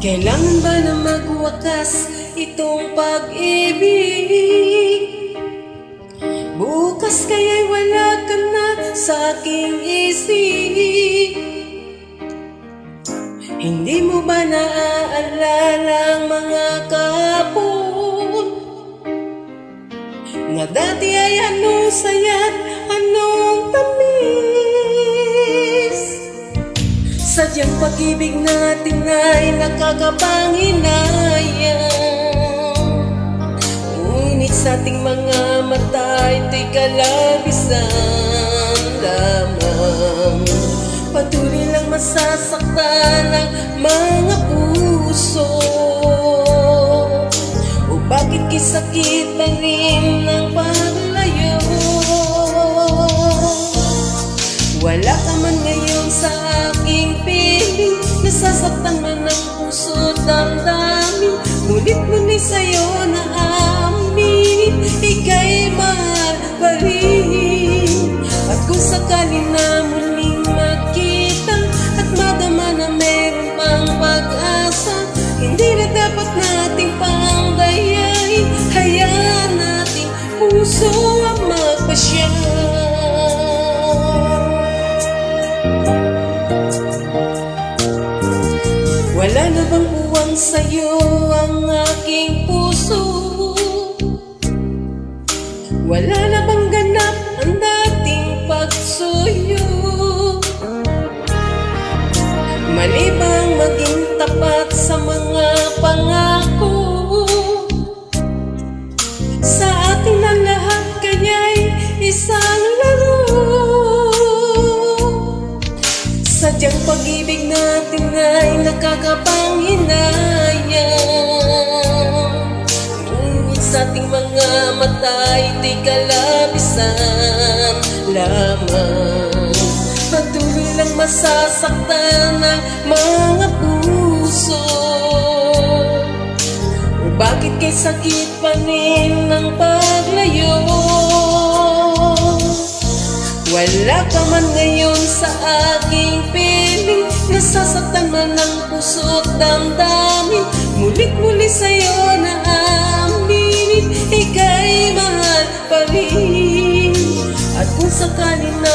Kailangan ba na magwakas itong pag-ibig? Bukas kaya'y wala ka na sa aking isip. Hindi mo ba naaalala ang mga kahapon na dati ay anong saya't anong tamis? Sadyang pag-ibig natin ay nakakapanghinayang, ngunit sa ating mga mata ito'y kalabisan lamang. Patuloy lang masasaktan ang mga puso. O bakit kisakit pa rin ng paglayo? Wala ka man ngayon sa aking piling, nasasaktan man ang puso't damdamin. Ngunit muli sa'yo na amin, ika'y mahal pa rin. At kung sakali na muling magkita at madama na meron pang pag-asa, hindi na dapat nating pangdayain. Hayaan nating puso ang magpasya. Wala na bang uwang sa'yo ang aking puso? Wala na bang ganap ang dating pagsuyo? Mali bang maging tapat sa mga pangako? Sa atin ang lahat kaya'y isang laro. Sadyang pag-ibig natin ay nakakapanghinayang, ngunit sa ating mga mata ito'y kalabisan lamang. Patuloy lang masasaktan ang mga puso. O bakit kay sakit pa rin ng paglayo? Wala ka man ngayon sa aking piling, nasasaktan man ang puso't damdamin. Mulit-muli sa'yo na aminin, ika'y mahal pa rin. At kung sakali na